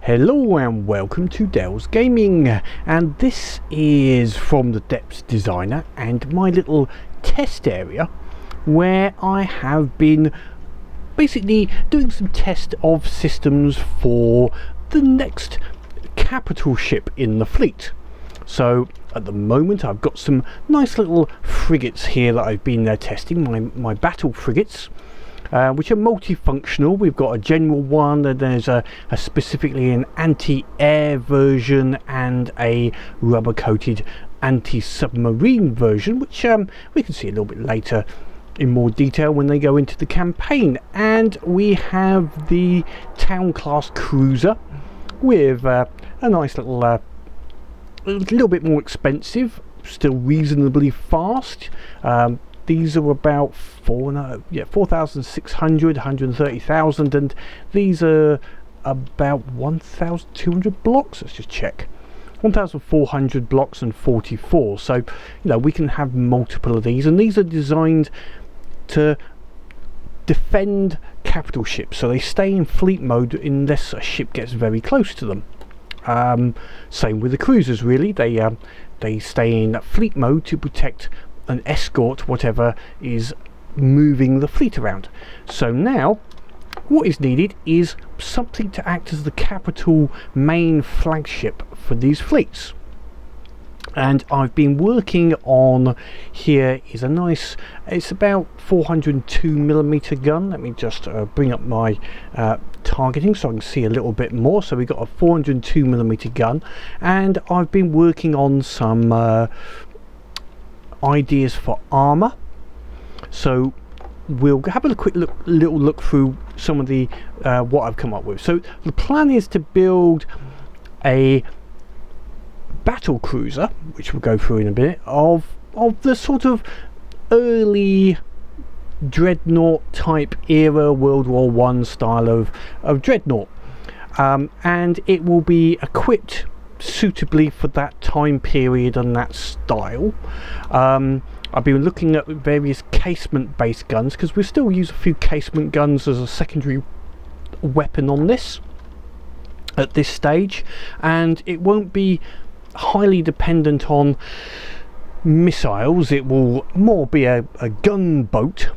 Hello and welcome to Dell's Gaming, and this is from the Depths Designer and my little test area where I have been basically doing some test of systems for the next capital ship in the fleet. So at the moment I've got some nice little frigates here that I've been testing, my battle frigates. Which are multifunctional. We've got a general one, and there's a specifically an anti-air version and a rubber-coated anti-submarine version, which we can see a little bit later in more detail when they go into the campaign. And we have the town class cruiser with a nice little, a little bit more expensive, still reasonably fast. These are about 4,600, 130,000, and these are about 1,200 blocks. Let's just check. 1,400 blocks and 44. So, you know, we can have multiple of these, and these are designed to defend capital ships, so they stay in fleet mode unless a ship gets very close to them. Same with the cruisers, really. They stay in fleet mode to protect an escort, whatever is moving the fleet around. So now what is needed is something to act as the capital main flagship for these fleets, and I've been working on, here is a nice, it's about 402mm gun. Let me just bring up my targeting so I can see a little bit more. So we've got a 402mm gun, and I've been working on some ideas for armor. So we'll have a little look through some of the what I've come up with. So the plan is to build a Battlecruiser, which we'll go through in a bit, of the sort of early dreadnought type era, World War I style of dreadnought, and it will be equipped suitably for that time period and that style. I've been looking at various casement based guns, because we still use a few casement guns as a secondary weapon on this at this stage, and it won't be highly dependent on missiles. It will more be a gunboat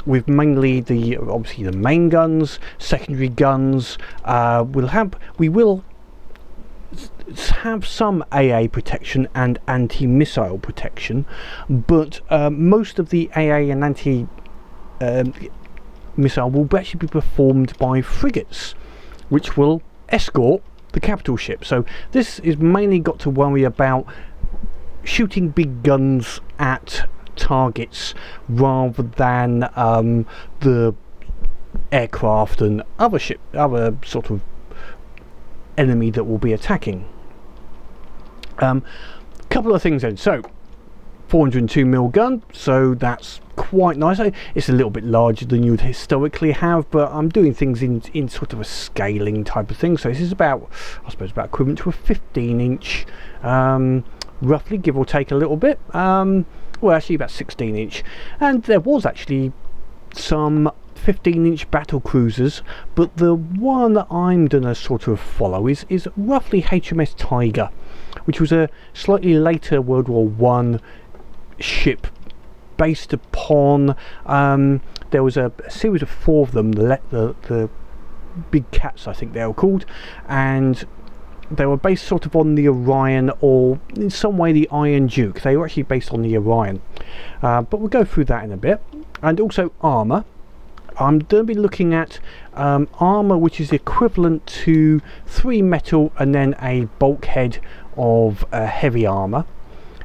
with mainly obviously the main guns, secondary guns. We will have some AA protection and anti-missile protection, but most of the AA and anti-missile will actually be performed by frigates, which will escort the capital ship. So this is mainly got to worry about shooting big guns at targets rather than the aircraft and other sort of enemy that will be attacking. Couple of things then. So 402mm gun, so that's quite nice. It's a little bit larger than you would historically have, but I'm doing things in sort of a scaling type of thing. So this is about, I suppose, about equivalent to a 15-inch, roughly, give or take a little bit. Well, actually about 16-inch, and there was actually some 15-inch battle cruisers, but the one that I'm gonna sort of follow is roughly HMS Tiger, which was a slightly later World War I ship based upon there was a series of 4 of them, the big cats I think they were called, and they were based sort of on the Orion, or in some way the Iron Duke. They were actually based on the Orion, but we'll go through that in a bit. And also armor. I'm going to be looking at armor which is equivalent to 3 metal and then a bulkhead of heavy armor.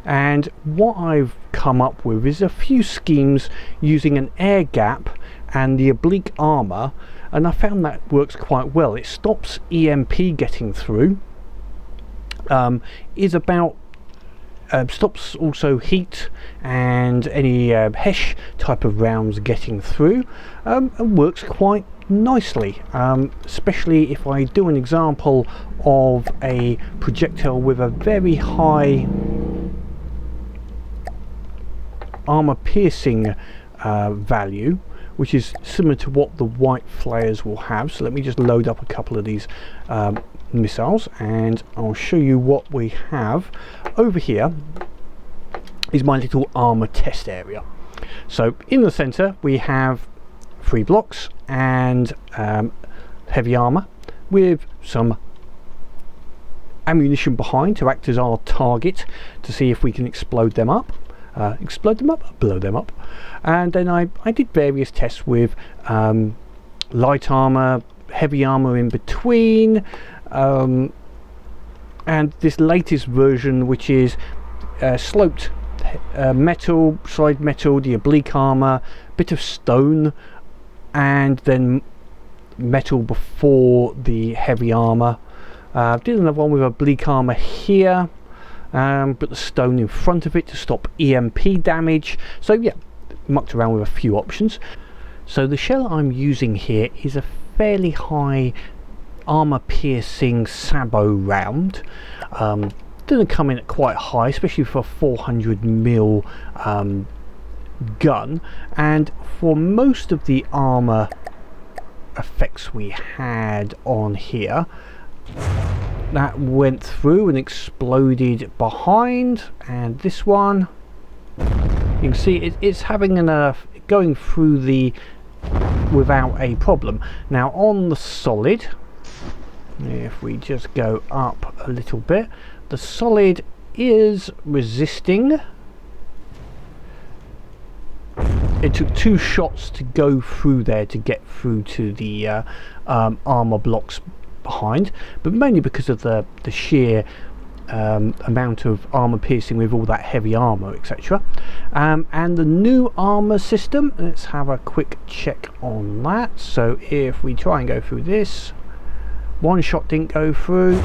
And what I've come up with is a few schemes using an air gap and the oblique armor, and I found that works quite well. It stops EMP getting through, stops also heat and any HESH type of rounds getting through, and works quite nicely, especially if I do an example of a projectile with a very high armor piercing value, which is similar to what the white flares will have. So let me just load up a couple of these missiles, and I'll show you what we have. Over here is my little armor test area. So in the center we have 3 blocks and heavy armor with some ammunition behind to act as our target to see if we can explode them up, blow them up. And then I did various tests with light armor, heavy armor in between, and this latest version, which is sloped metal, solid metal, the oblique armor, bit of stone, and then metal before the heavy armor. Did another one with oblique armor here, but the stone in front of it to stop EMP damage. So yeah, mucked around with a few options. So the shell I'm using here is a fairly high armor piercing sabot round. Doesn't come in at quite high, especially for a 400mm gun, and for most of the armor effects we had on here, that went through and exploded behind. And this one, you can see it's having going through the without a problem. Now on the solid, if we just go up a little bit, the solid is resisting. It took 2 shots to go through there to get through to the armor blocks behind, but mainly because of the sheer amount of armor piercing with all that heavy armor, etc. And the new armor system, let's have a quick check on that. So if we try and go through this, 1 shot didn't go through,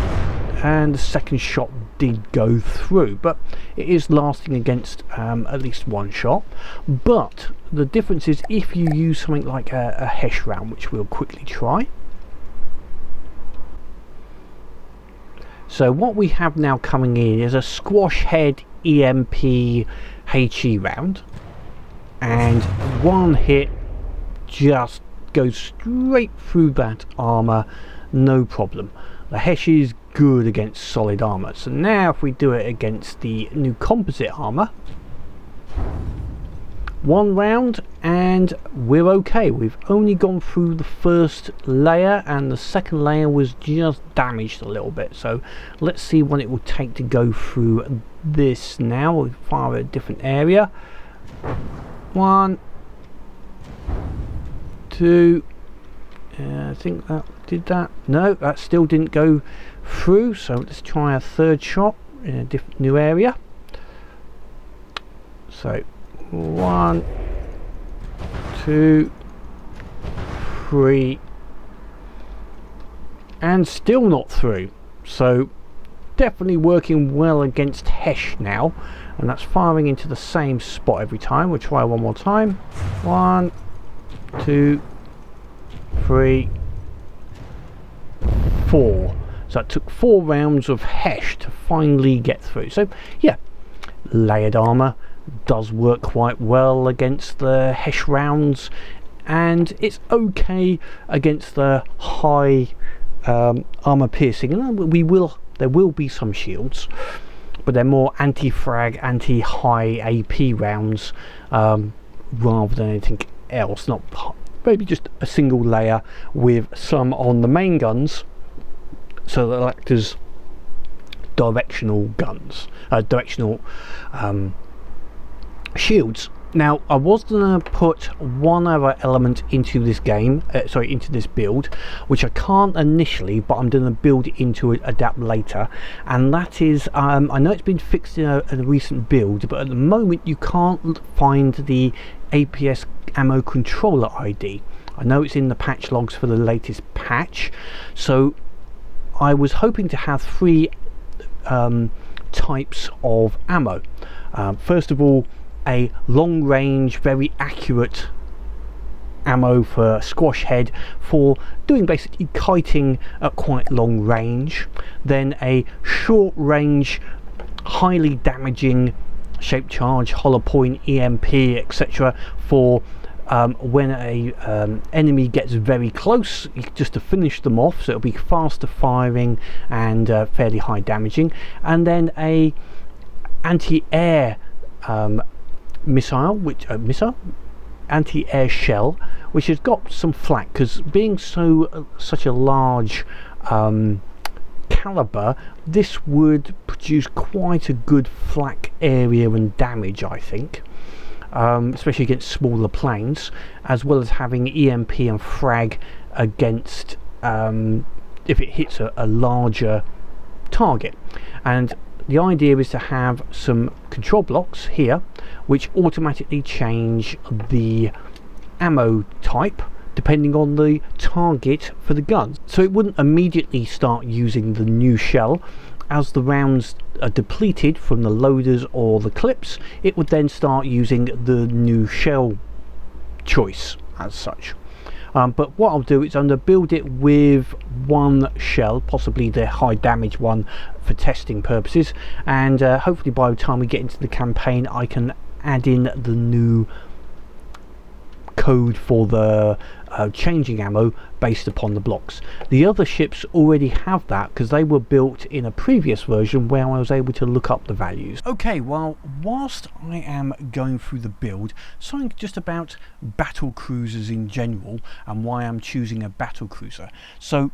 and the second shot did go through, but it is lasting against at least 1 shot. But the difference is if you use something like a HESH round, which we'll quickly try. So what we have now coming in is a squash head EMP HE round, and 1 hit just goes straight through that armor, no problem. The HESH is good against solid armor. So now if we do it against the new composite armor, 1 round and we're okay. We've only gone through the first layer, and the second layer was just damaged a little bit. So let's see what it will take to go through this now. We'll fire at a different area. 1, 2, I think that did that. No, that still didn't go through, so let's try a 3rd shot in a different new area. So 1, 2, 3, and still not through. So definitely working well against HESH now, and that's firing into the same spot every time. We'll try one more time. 1, 2, 3, 4. So it took 4 rounds of HESH to finally get through. So yeah, layered armor does work quite well against the HESH rounds, and it's okay against the high armor piercing. And there will be some shields, but they're more anti-frag, anti-high AP rounds rather than anything else. Not maybe just a single layer with some on the main guns, so they'll act as directional guns, directional shields. Now I was going to put one other element into this game, into this build, which I can't initially, but I'm going to build it into adapt later, and that is, I know it's been fixed in a recent build, but at the moment you can't find the APS ammo controller ID. I know it's in the patch logs for the latest patch, so I was hoping to have 3 types of ammo. First of all, a long range, very accurate ammo for squash head for doing basically kiting at quite long range. Then a short range, highly damaging shape charge, hollow point, EMP, etc. for when a enemy gets very close, just to finish them off, so it'll be faster firing and fairly high damaging. And then a anti-air anti-air shell, which has got some flak, because being such a large caliber, this would produce quite a good flak area and damage, I think, especially against smaller planes, as well as having EMP and frag against if it hits a larger target. And the idea is to have some control blocks here which automatically change the ammo type depending on the target for the guns. So it wouldn't immediately start using the new shell. As the rounds are depleted from the loaders or the clips, it would then start using the new shell choice as such. But what I'll do is I'm going to build it with one shell, possibly the high damage one for testing purposes, and hopefully by the time we get into the campaign I can add in the new code for the changing ammo based upon the blocks. The other ships already have that because they were built in a previous version where I was able to look up the values. Okay, well, whilst I am going through the build, something just about battle cruisers in general and why I'm choosing a battle cruiser. So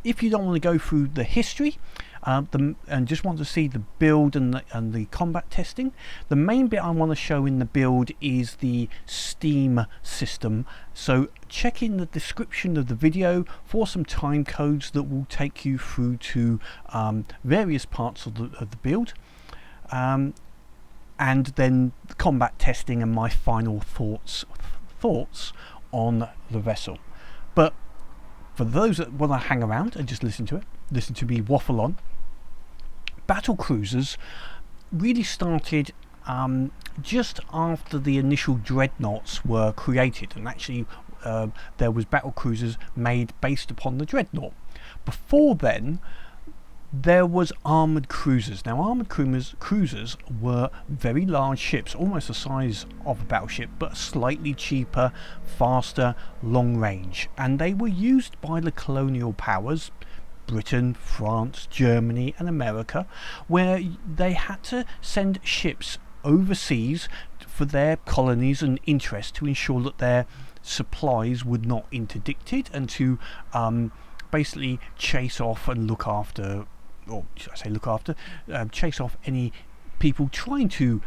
if you don't want to go through the history and just want to see the build and the combat testing, the main bit I want to show in the build is the Steam system. So check in the description of the video for some time codes that will take you through to various parts of the build, and then the combat testing and my final thoughts on the vessel. But for those that want to hang around and just listen to me waffle on, battle cruisers really started just after the initial dreadnoughts were created, and actually there was battle cruisers made based upon the dreadnought. Before then there was armoured cruisers. Now armoured cruisers were very large ships, almost the size of a battleship, but slightly cheaper, faster, long range, and they were used by the colonial powers, Britain, France, Germany and America, where they had to send ships overseas for their colonies and interests to ensure that their supplies would not interdicted, and to basically chase off and look after, or should I say look after, chase off any people trying to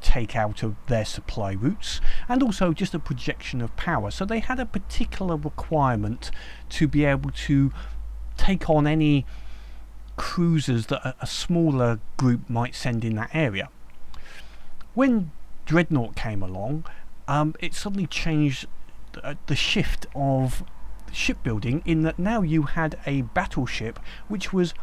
take out of their supply routes, and also just a projection of power. So they had a particular requirement to be able to take on any cruisers that a smaller group might send in that area. When Dreadnought came along, it suddenly changed the shift of shipbuilding, in that now you had a battleship which was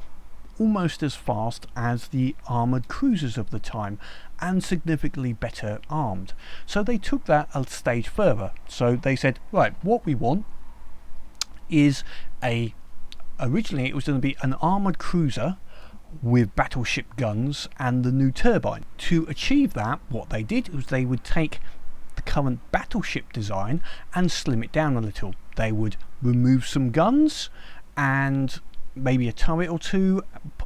almost as fast as the armoured cruisers of the time and significantly better armed. So they took that a stage further. So they said, right, what we want is originally it was going to be an armoured cruiser with battleship guns and the new turbine. To achieve that, what they did was they would take the current battleship design and slim it down a little. They would remove some guns and maybe a turret or two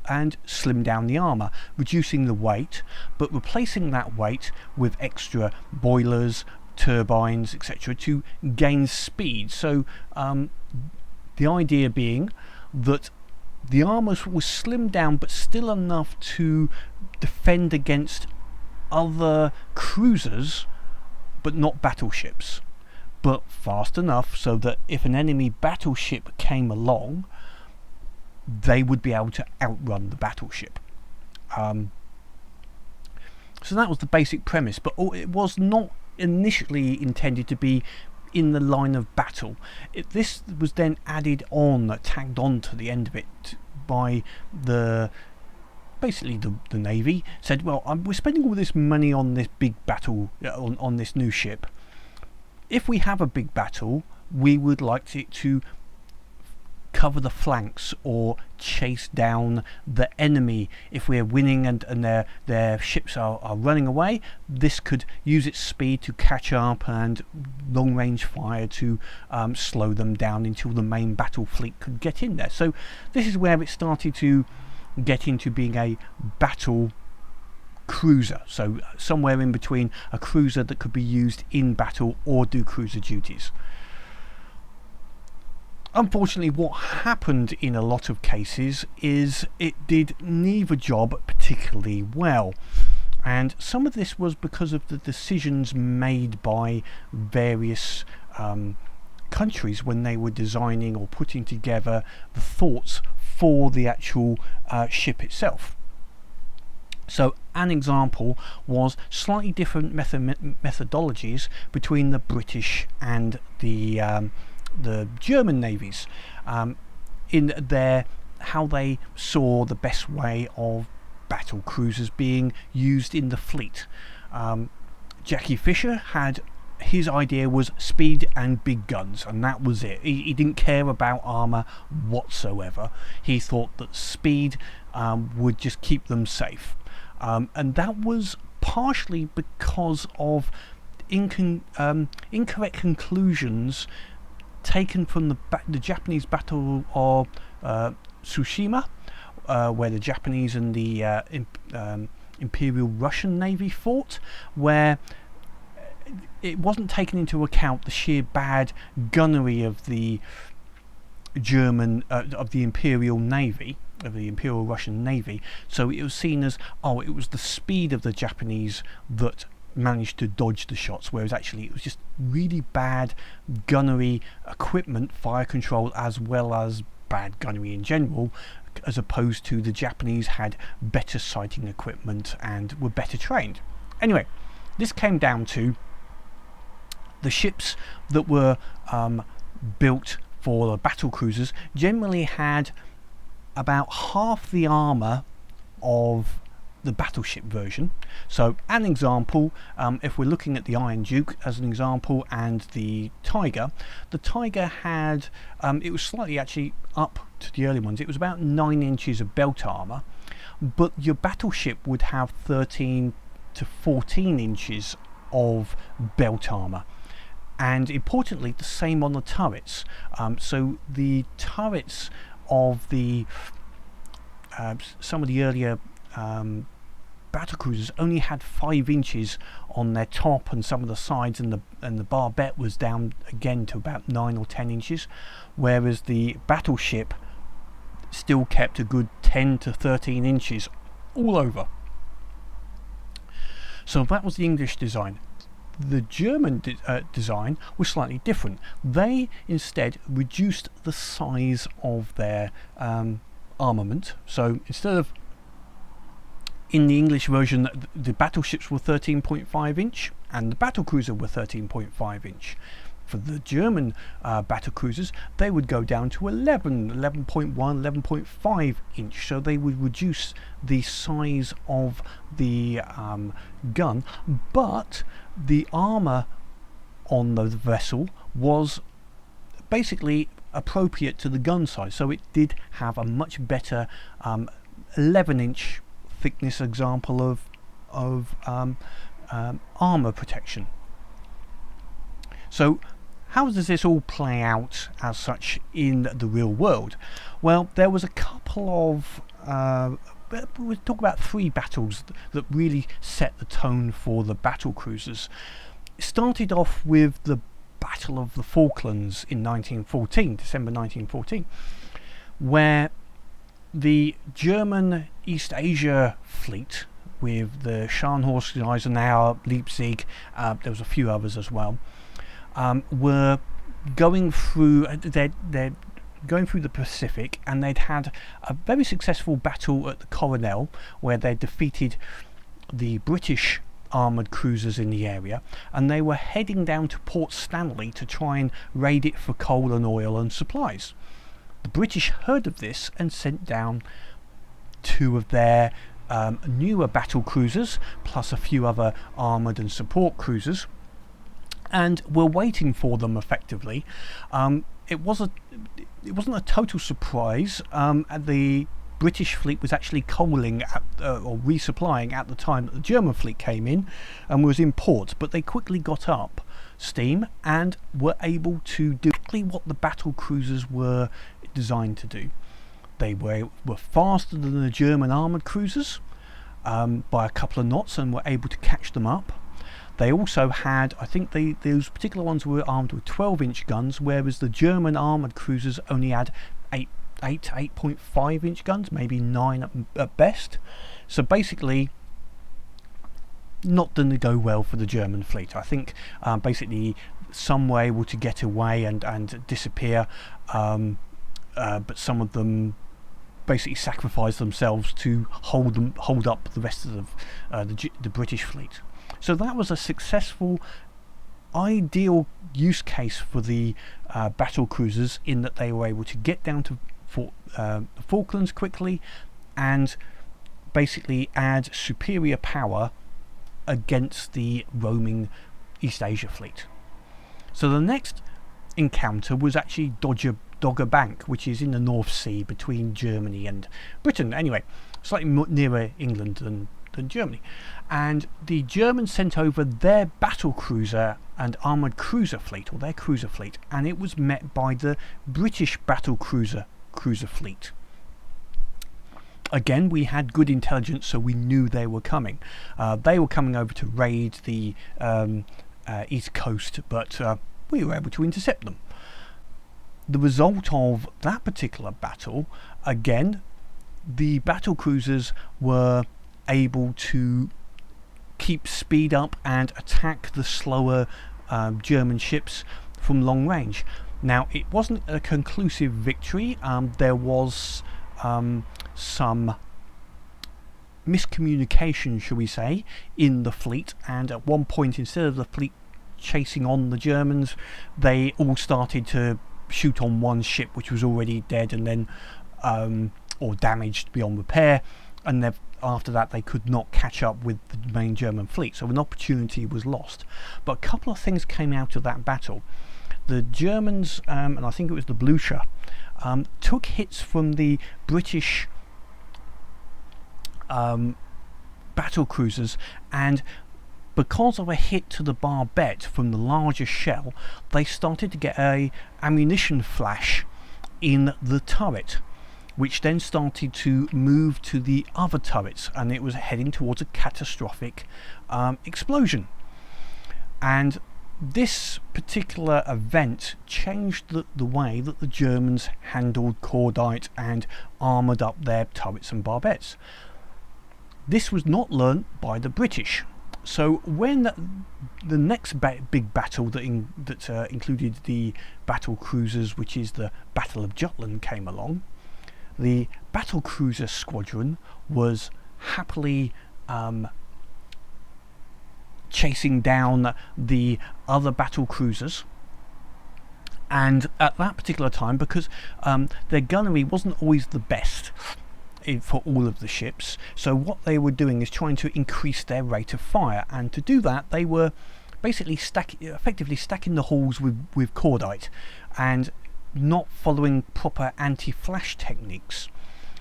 and slim down the armour, reducing the weight, but replacing that weight with extra boilers, turbines, etc. to gain speed. So the idea being that the armour was slimmed down but still enough to defend against other cruisers but not battleships, but fast enough so that if an enemy battleship came along they would be able to outrun the battleship. So that was the basic premise, but it was not initially intended to be in the line of battle. This was then added on, tagged on to the end of it by basically the Navy. Said, well, we're spending all this money on this big battle, on this new ship. If we have a big battle, we would like it to cover the flanks or chase down the enemy. If we're winning and their ships are running away, this could use its speed to catch up and long range fire to slow them down until the main battle fleet could get in there. So this is where it started to get into being a battle cruiser, so somewhere in between a cruiser that could be used in battle or do cruiser duties. Unfortunately, what happened in a lot of cases is it did neither job particularly well, and some of this was because of the decisions made by various countries when they were designing or putting together the thoughts for the actual ship itself. So an example was slightly different methodologies between the British and the German navies in their how they saw the best way of battle cruisers being used in the fleet. Jackie Fisher had his idea was speed and big guns, and that was it. He didn't care about armour whatsoever. He thought that speed would just keep them safe. And that was partially because of incorrect conclusions taken from the Japanese Battle of Tsushima, where the Japanese and the Imperial Russian Navy fought, where it wasn't taken into account the sheer bad gunnery of the German of the Imperial Navy, of the Imperial Russian Navy. So it was seen as, oh, it was the speed of the Japanese that managed to dodge the shots, whereas actually it was just really bad gunnery equipment, fire control, as well as bad gunnery in general, as opposed to the Japanese had better sighting equipment and were better trained. Anyway, this came down to the ships that were built for the battle cruisers generally had about half the armour of the battleship version. So an example, if we're looking at the Iron Duke as an example and the Tiger had, it was slightly actually up to the early ones, it was about 9 inches of belt armour, but your battleship would have 13 to 14 inches of belt armour. And importantly, the same on the turrets. So the turrets of the some of the earlier battlecruisers only had 5 inches on their top and some of the sides, and the barbette was down again to about 9 or 10 inches, whereas the battleship still kept a good 10 to 13 inches all over. So that was the English design. The German design was slightly different. They instead reduced the size of their armament. So instead of, in the English version, the battleships were 13.5 inch and the battlecruiser were 13.5 inch. For the German battlecruisers, they would go down to 11.1, 11.5 inch. So they would reduce the size of the gun, but the armour on the vessel was basically appropriate to the gun size. So it did have a much better 11-inch thickness example of armour protection. So how does this all play out as such in the real world? Well, there was a couple of we'll talk about 3 battles that really set the tone for the battle cruisers. It started off with the Battle of the Falklands in 1914, December 1914, where the German East Asia fleet with the Scharnhorst, Eisenhower, Leipzig, there was a few others as well, were going through they're going through the Pacific, and they'd had a very successful battle at the Coronel where they defeated the British armoured cruisers in the area, and they were heading down to Port Stanley to try and raid it for coal and oil and supplies. The British heard of this and sent down 2 of their newer battle cruisers plus a few other armoured and support cruisers, and were waiting for them effectively. it wasn't a total surprise. The British fleet was actually coaling or resupplying at the time that the German fleet came in and was in port, but they quickly got up steam and were able to do exactly what the battle cruisers were designed to do. They were faster than the German armoured cruisers by a couple of knots and were able to catch them up. They also had, I think those particular ones were armed with 12-inch guns, whereas the German armoured cruisers only had 8.5-inch guns, maybe 9 at best. So basically, not going to go well for the German fleet. I think basically some were able to get away and disappear, but some of them basically sacrificed themselves to hold up the rest of the British fleet. So that was a successful, ideal use case for the battle cruisers, in that they were able to get down to the Falklands quickly and basically add superior power against the roaming East Asia fleet. So the next encounter was actually Dogger Bank, which is in the North Sea between Germany and Britain. Anyway, slightly nearer England than Germany. And the Germans sent over their battle cruiser and armoured cruiser fleet, or their cruiser fleet, and it was met by the British battle cruiser fleet. Again, we had good intelligence, so we knew they were coming. They were coming over to raid the east coast, but we were able to intercept them. The result of that particular battle, again, the battle cruisers were able to keep speed up and attack the slower German ships from long range. Now, it wasn't a conclusive victory. There was some miscommunication, shall we say, in the fleet, and at one point, instead of the fleet chasing on the Germans, they all started to shoot on one ship which was already dead and then or damaged beyond repair, and after that they could not catch up with the main German fleet, so an opportunity was lost. But a couple of things came out of that battle. The Germans, and I think it was the Blucher, took hits from the British battle cruisers, and because of a hit to the barbette from the larger shell, they started to get a ammunition flash in the turret, which then started to move to the other turrets, and it was heading towards a catastrophic explosion. And this particular event changed the way that the Germans handled cordite and armoured up their turrets and barbettes. This was not learnt by the British. So when the next big battle that included the battle cruisers, which is the Battle of Jutland, came along, the battle cruiser squadron was happily chasing down the other battle cruisers, and at that particular time, because their gunnery wasn't always the best for all of the ships, so what they were doing is trying to increase their rate of fire, and to do that they were basically effectively stacking the hulls with cordite and not following proper anti-flash techniques.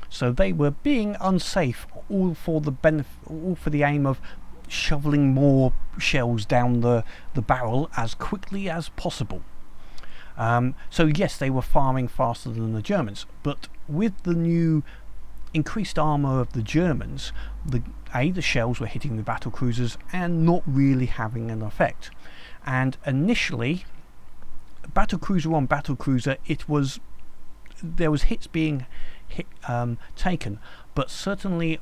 So they were being unsafe, all for the aim of shoveling more shells down the barrel as quickly as possible. So yes, they were firing faster than the Germans, but with the new increased armour of the Germans, the shells were hitting the battle cruisers and not really having an effect. And initially, battle cruiser on battle cruiser, there was hits being taken, but certainly.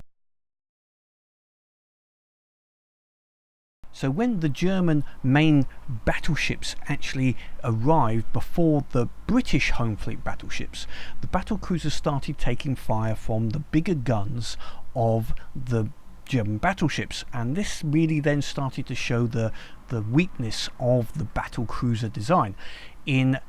So when the German main battleships actually arrived before the British home fleet battleships, the battle cruisers started taking fire from the bigger guns of the German battleships, and this really then started to show the weakness of the battle cruiser design. In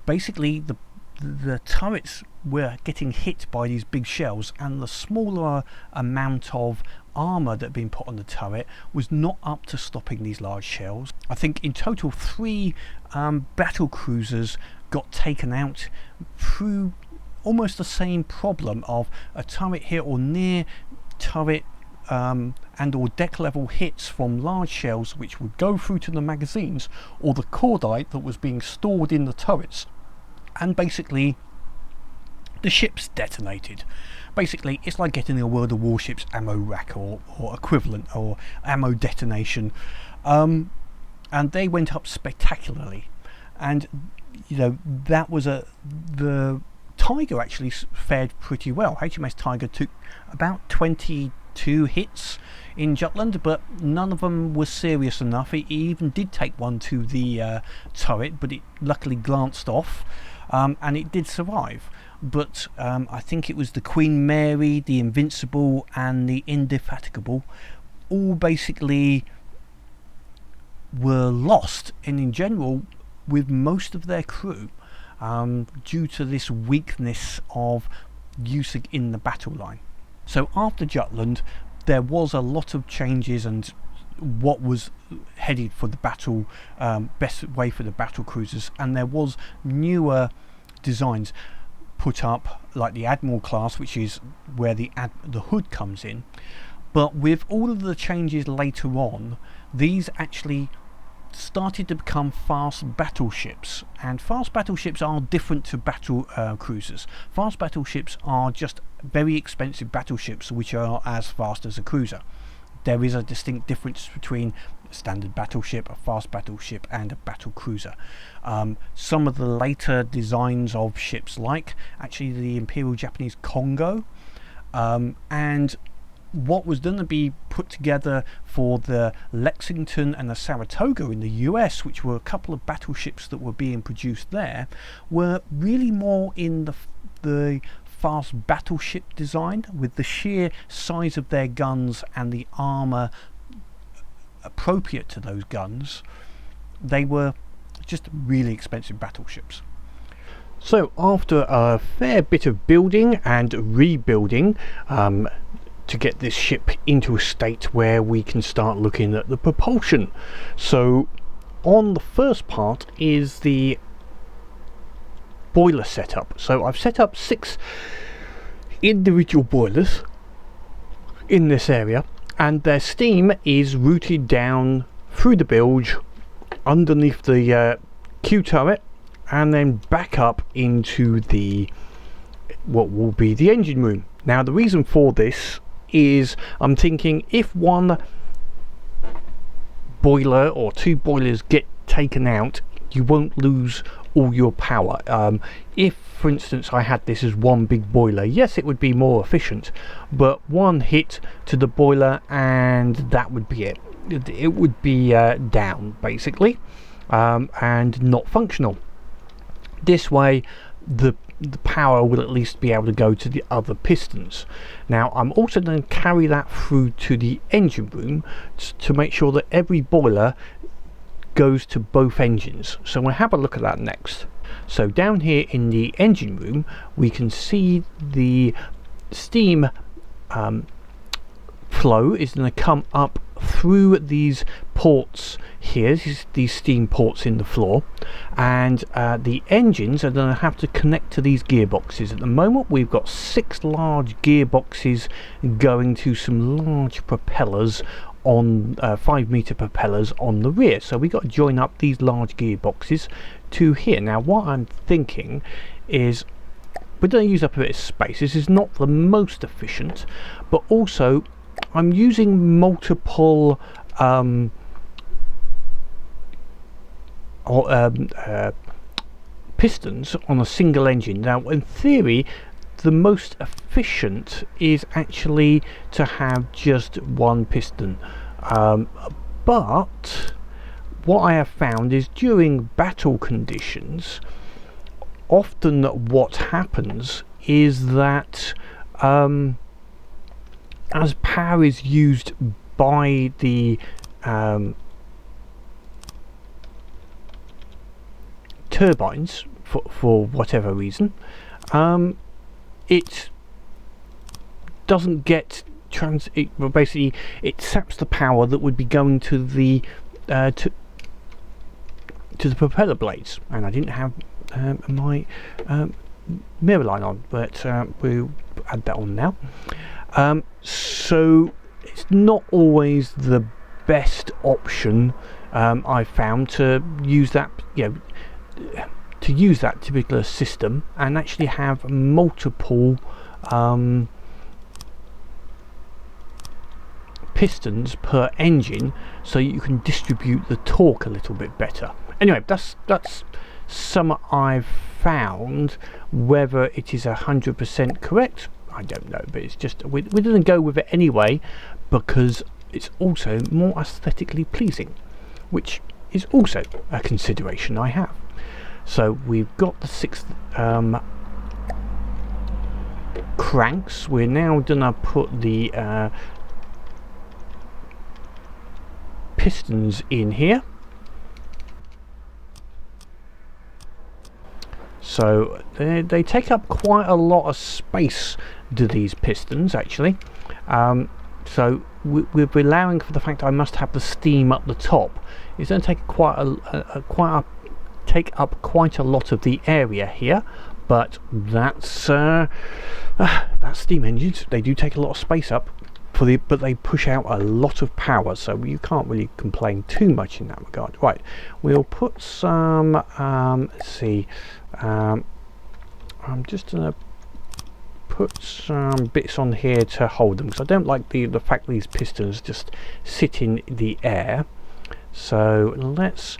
basically the turrets were getting hit by these big shells, and the smaller amount of armour that had been put on the turret was not up to stopping these large shells. I think in total 3 battle cruisers got taken out through almost the same problem of a turret hit or near turret and or deck level hits from large shells which would go through to the magazines or the cordite that was being stored in the turrets, and basically the ships detonated. Basically it's like getting a World of Warships ammo rack or equivalent, or ammo detonation, and they went up spectacularly. And you know, that was the Tiger actually fared pretty well. HMS Tiger took about 22 hits in Jutland, but none of them was serious enough. It even did take one to the turret, but it luckily glanced off, and it did survive. But I think it was the Queen Mary, the Invincible and the Indefatigable all basically were lost, and in general with most of their crew, due to this weakness of use in the battle line. So after Jutland there was a lot of changes, and what was headed for the battle, best way for the battle cruisers, and there was newer designs put up, like the Admiral class, which is where the hood comes in. But with all of the changes later on, these actually started to become fast battleships, and fast battleships are different to battle cruisers. Fast battleships are just very expensive battleships which are as fast as a cruiser. There is a distinct difference between a standard battleship, a fast battleship and a battle cruiser. Some of the later designs of ships, like actually the Imperial Japanese Congo, and what was going to be put together for the Lexington and the Saratoga in the US, which were a couple of battleships that were being produced there, were really more in the fast battleship design, with the sheer size of their guns and the armour appropriate to those guns. They were just really expensive battleships. So after a fair bit of building and rebuilding, to get this ship into a state where we can start looking at the propulsion. So on the first part is the boiler setup. So I've set up 6 individual boilers in this area, and their steam is routed down through the bilge underneath the Q turret, and then back up into the what will be the engine room. Now the reason for this is I'm thinking if one boiler or 2 boilers get taken out, you won't lose all your power. If for instance I had this as one big boiler, yes, it would be more efficient, but one hit to the boiler and that would be it. It would be down basically, and not functional. This way the power will at least be able to go to the other pistons. Now I'm also going to carry that through to the engine room to make sure that every boiler goes to both engines. So we'll have a look at that next. So down here in the engine room we can see the steam flow is going to come up through these ports here, these steam ports in the floor, and the engines are going to have to connect to these gearboxes. At the moment we've got 6 large gearboxes going to some large propellers on 5-meter propellers on the rear, so we've got to join up these large gearboxes to here. Now what I'm thinking is we're going to use up a bit of space. This is not the most efficient, but also I'm using multiple pistons on a single engine. Now in theory the most efficient is actually to have just one piston, but what I have found is during battle conditions often what happens is that as power is used by the turbines for whatever reason, it doesn't get basically it saps the power that would be going to the propeller blades, and I didn't have my mirror line on, but we'll add that on now. So it's not always the best option, I found, to use that, to use that particular system and actually have multiple pistons per engine, so you can distribute the torque a little bit better. Anyway, that's some I've found. Whether it is 100% correct, I don't know, but it's just we didn't go with it anyway because it's also more aesthetically pleasing, which is also a consideration I have. So we've got the 6 cranks. We're now gonna put the pistons in here. So they take up quite a lot of space, do these pistons actually. So we're allowing for the fact I must have the steam up the top. It's going to take take up quite a lot of the area here, but that's steam engines. They do take a lot of space up, but they push out a lot of power, so you can't really complain too much in that regard. Right, we'll put some let's see, I'm just gonna put some bits on here to hold them, because I don't like the fact these pistons just sit in the air. So let's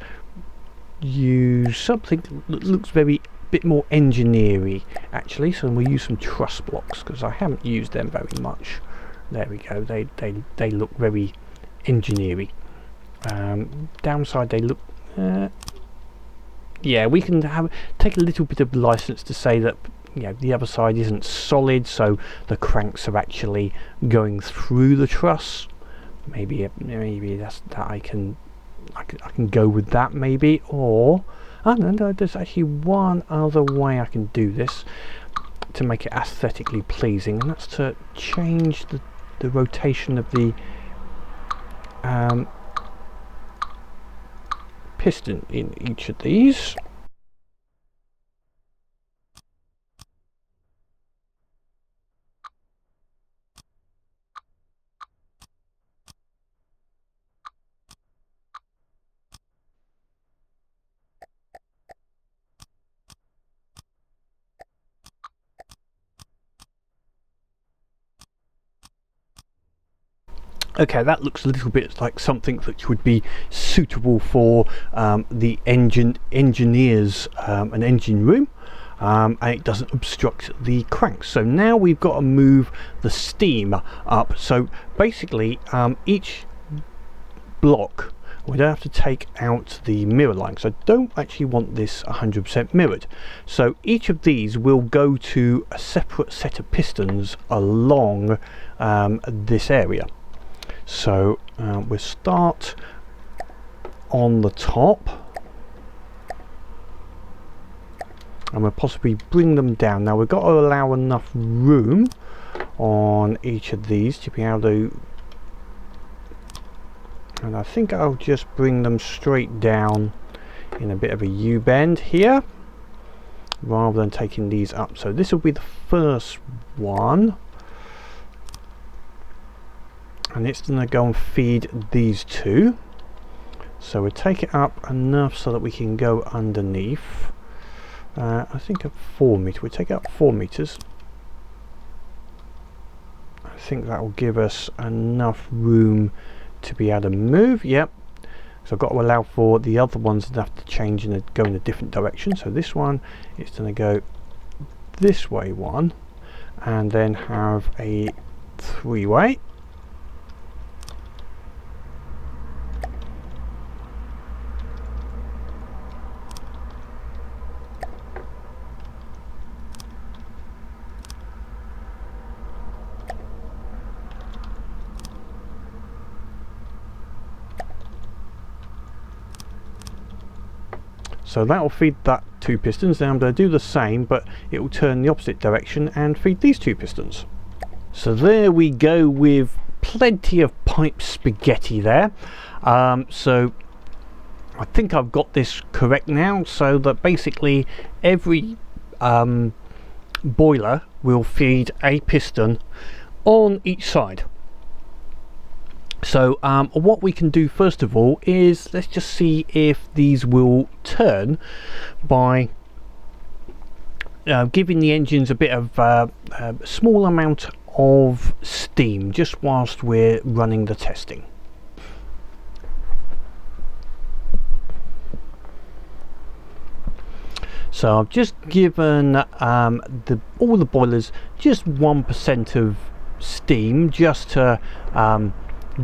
use something that looks bit more engineering actually. So we'll use some truss blocks because I haven't used them very much. There we go. They look very engineering. Downside, they look yeah, we can take a little bit of license to say that the other side isn't solid, so the cranks are actually going through the truss. Maybe that's that. I can go with that, maybe. Or no, there's actually one other way I can do this to make it aesthetically pleasing, and that's to change the rotation of the piston in each of these. Okay, that looks a little bit like something that would be suitable for the engineers an engine room, and it doesn't obstruct the cranks. So now we've got to move the steam up. So basically each block, we don't have to take out the mirror line, because I don't actually want this 100% mirrored. So each of these will go to a separate set of pistons along this area. So we'll start on the top, and we'll possibly bring them down. Now we've got to allow enough room on each of these to be able to, and I think I'll just bring them straight down in a bit of a U-bend here, rather than taking these up. So this will be the first one, and it's going to go and feed these two. So we'll take it up enough so that we can go underneath. I think at 4 meters, we'll take it up 4 meters. I think that will give us enough room to be able to move. Yep. So I've got to allow for the other ones that have to change and go in a different direction. So this one is going to go this way one, and then have a 3-way. So that will feed that 2 pistons. Now I'm going to do the same, but it will turn the opposite direction and feed these 2 pistons. So there we go, with plenty of pipe spaghetti there. So I think I've got this correct now, so that basically every boiler will feed a piston on each side. So what we can do first of all is let's just see if these will turn by giving the engines a bit of a small amount of steam just whilst we're running the testing. So I've just given all the boilers just 1% of steam just to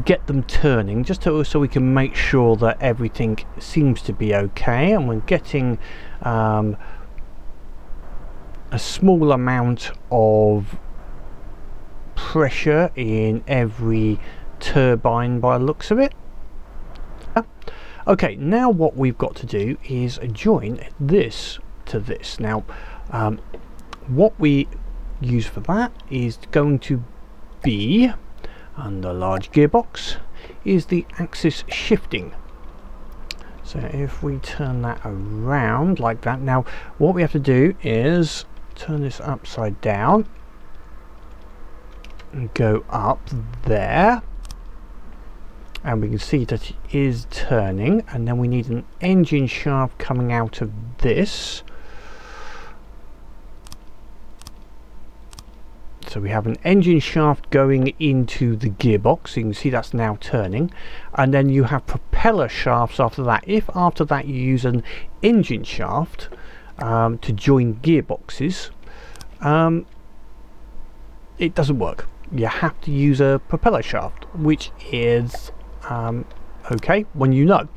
get them turning, just so we can make sure that everything seems to be okay, and we're getting a small amount of pressure in every turbine by the looks of it. Okay, now what we've got to do is join this to this. Now what we use for that is going to be, under large gearbox, is the axis shifting. So if we turn that around like that, now what we have to do is turn this upside down and go up there, and we can see that it is turning, and then we need an engine shaft coming out of this. So we have an engine shaft going into the gearbox, so you can see that's now turning, and then you have propeller shafts after that. If after that you use an engine shaft to join gearboxes, it doesn't work. You have to use a propeller shaft, which is okay when you know,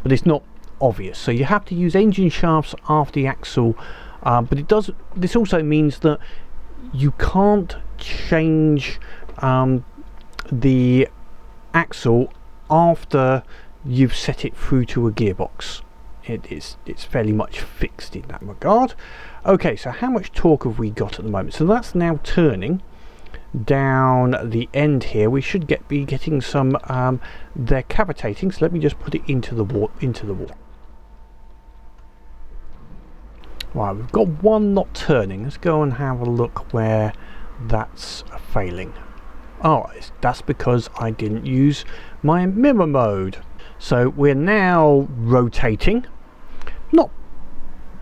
but it's not obvious. So you have to use engine shafts after the axle, but it does. This also means that you can't change the axle after you've set it through to a gearbox. It's fairly much fixed in that regard. Okay, so how much torque have we got at the moment? So that's now turning down the end here. We should be getting some they're cavitating, so let me just put it into the water. Right, we've got one not turning. Let's go and have a look where that's failing. Oh, that's because I didn't use my mirror mode. So we're now rotating, not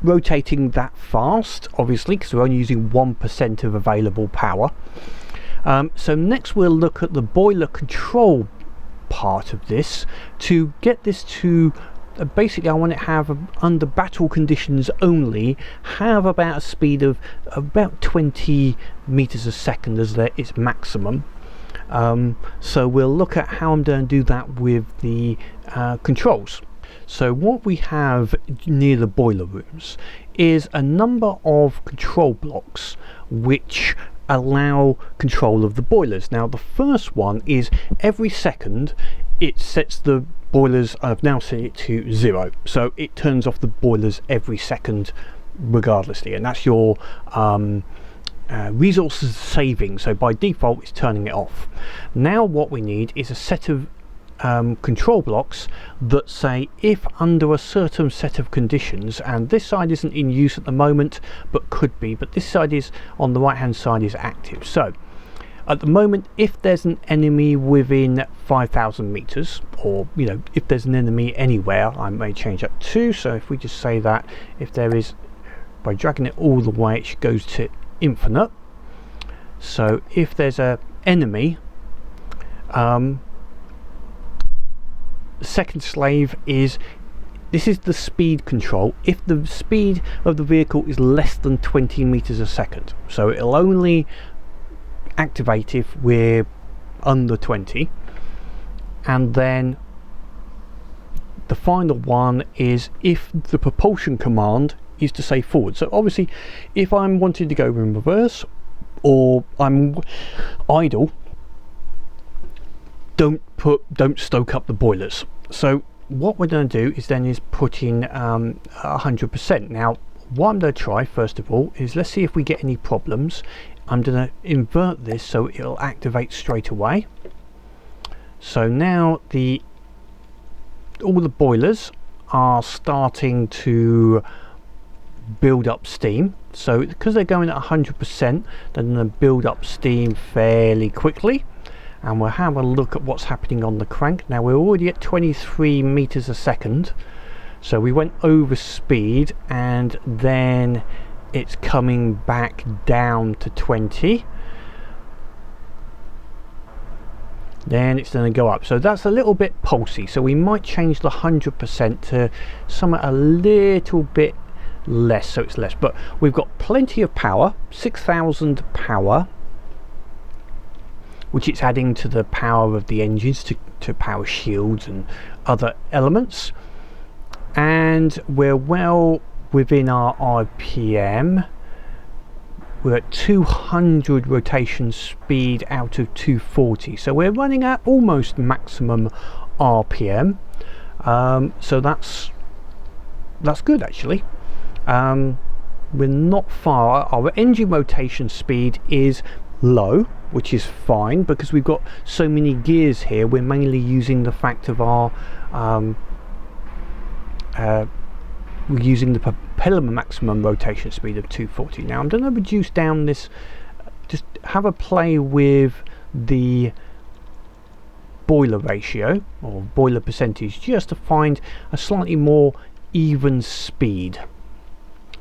rotating that fast obviously because we're only using 1% of available power. So next we'll look at the boiler control part of this to get this to basically I want to have under battle conditions only have about a speed of about 20 meters a second as its maximum. So we'll look at how I'm going to do that with the controls. So what we have near the boiler rooms is a number of control blocks which allow control of the boilers. Now the first one is every second it sets the boilers, I've now set it to 0, so it turns off the boilers every second regardlessly, and that's your resources saving, so by default it's turning it off. Now what we need is a set of control blocks that say if under a certain set of conditions, and this side isn't in use at the moment but could be, but this side is on the right hand side is active. So at the moment if there's an enemy within 5,000 meters, or you know, if there's an enemy anywhere, I may change that too. So if we just say that if there is, by dragging it all the way it goes to infinite. So if there's a enemy, second slave is, this is the speed control, if the speed of the vehicle is less than 20 meters a second. So it'll only activate if we're under 20, and then the final one is if the propulsion command is to say forward. So obviously if I'm wanting to go in reverse or I'm idle, don't stoke up the boilers. So what we're going to do is put in 100%. Now what I'm going to try first of all is, let's see if we get any problems. I'm going to invert this so it'll activate straight away. So now all the boilers are starting to build up steam. So because they're going at 100%, they're going to build up steam fairly quickly. And we'll have a look at what's happening on the crank. Now we're already at 23 meters a second. So we went over speed, and then it's coming back down to 20. Then it's going to go up. So that's a little bit pulsy. So we might change the 100% to somewhere a little bit less, so it's less. But we've got plenty of power, 6,000 power, which it's adding to the power of the engines to power shields and other elements. And we're well within our RPM. We're at 200 rotation speed out of 240, so we're running at almost maximum RPM. So that's good actually. We're not far. Our engine rotation speed is low, which is fine because we've got so many gears here. We're mainly using the fact of our we're using the propeller maximum rotation speed of 240. Now I'm going to reduce down this, just have a play with the boiler ratio or boiler percentage, just to find a slightly more even speed,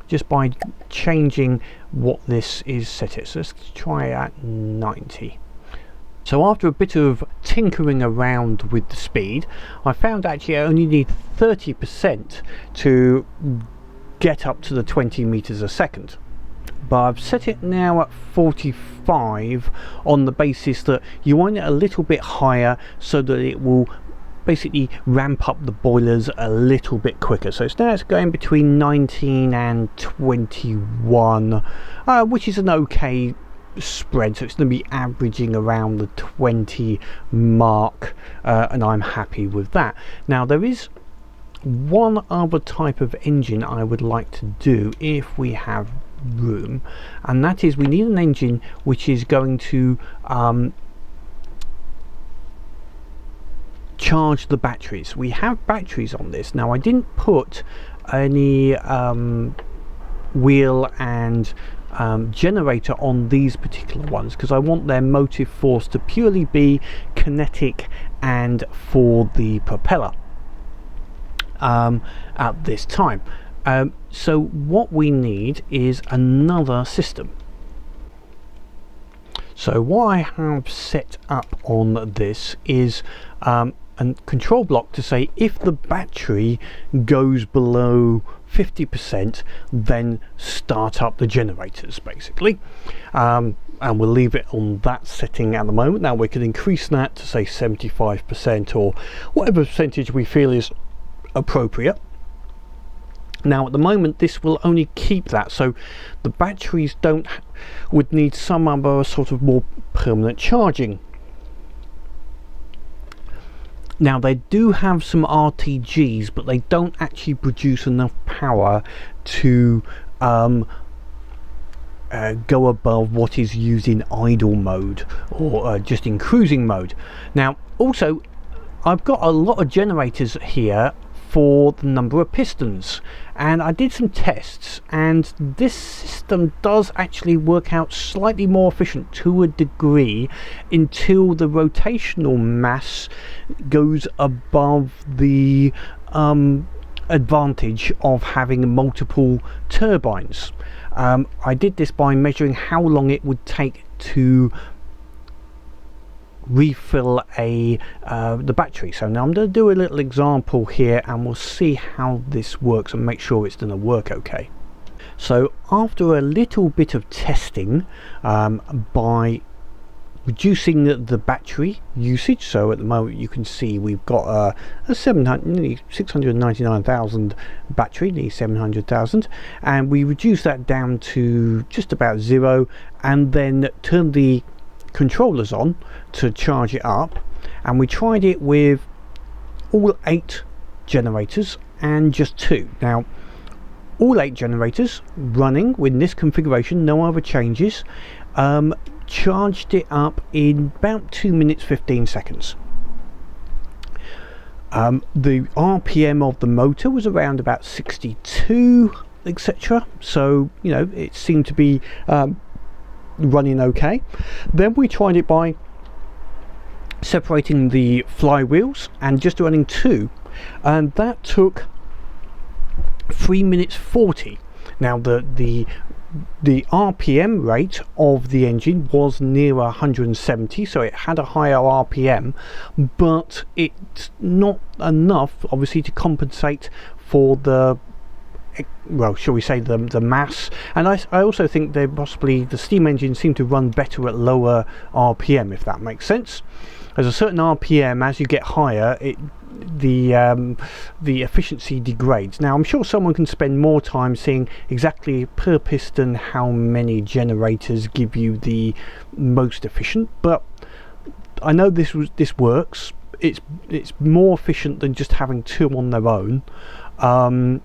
just by changing what this is set at. So let's try at 90. So after a bit of tinkering around with the speed, I found actually I only need 30% to get up to the 20 meters a second. But I've set it now at 45 on the basis that you want it a little bit higher so that it will basically ramp up the boilers a little bit quicker. So now it's going between 19 and 21, which is an okay spread, so it's going to be averaging around the 20 mark, and I'm happy with that. Now there is one other type of engine I would like to do if we have room, and that is we need an engine which is going to charge the batteries. We have batteries on this. Now I didn't put any wheel and generator on these particular ones because I want their motive force to purely be kinetic and for the propeller at this time. So what we need is another system. So what I have set up on this is a control block to say if the battery goes below 50%, then start up the generators basically, and we'll leave it on that setting at the moment. Now we can increase that to say 75% or whatever percentage we feel is appropriate. Now at the moment this will only keep that, so the batteries would need some other sort of more permanent charging. Now they do have some RTGs, but they don't actually produce enough power to go above what is used in idle mode or just in cruising mode. Now also I've got a lot of generators here for the number of pistons, and I did some tests, and this system does actually work out slightly more efficient to a degree until the rotational mass goes above the advantage of having multiple turbines. I did this by measuring how long it would take to refill the battery. So now I'm going to do a little example here and we'll see how this works and make sure it's going to work okay. So after a little bit of testing by reducing the battery usage, so at the moment you can see we've got a 699,000 battery, nearly 700,000, and we reduce that down to just about 0 and then turn the controllers on to charge it up, and we tried it with all 8 generators and just 2. Now all 8 generators running with this configuration, no other changes, charged it up in about 2 minutes 15 seconds. The RPM of the motor was around about 62, etc. So, you know, it seemed to be running okay. Then we tried it by separating the flywheels and just running 2, and that took 3 minutes 40. Now the RPM rate of the engine was near 170, so it had a higher RPM, but it's not enough obviously to compensate for the, well, shall we say, the mass. And I also think they possibly, the steam engines seem to run better at lower RPM, if that makes sense. There's a certain RPM, as you get higher, the efficiency degrades. Now I'm sure someone can spend more time seeing exactly per piston how many generators give you the most efficient, but I know this works. It's more efficient than just having 2 on their own, and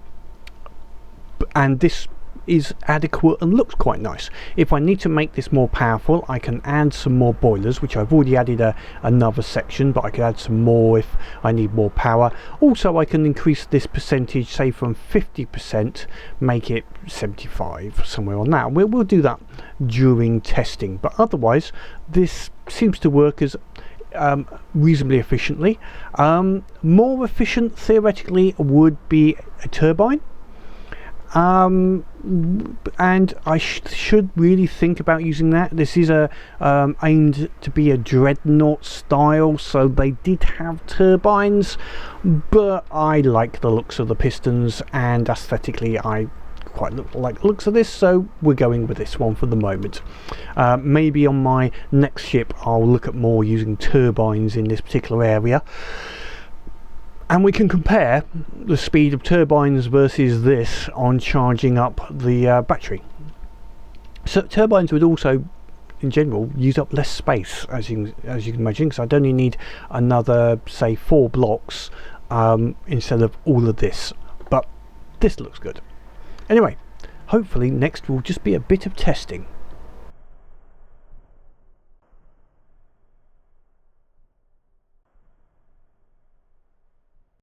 this is adequate and looks quite nice. If I need to make this more powerful, I can add some more boilers, which I've already added another section, but I could add some more if I need more power. Also, I can increase this percentage, say from 50%, make it 75, somewhere on that. We'll do that during testing, but otherwise this seems to work as reasonably efficiently. More efficient theoretically would be a turbine, and I should really think about using that. This is aimed to be a dreadnought style, so they did have turbines, but I like the looks of the pistons, and aesthetically I quite like the looks of this, so we're going with this one for the moment. Maybe on my next ship I'll look at more using turbines in this particular area, and we can compare the speed of turbines versus this on charging up the battery. So turbines would also in general use up less space, as you can imagine, because I'd only need another, say, 4 blocks instead of all of this, but this looks good. Anyway, hopefully next will just be a bit of testing.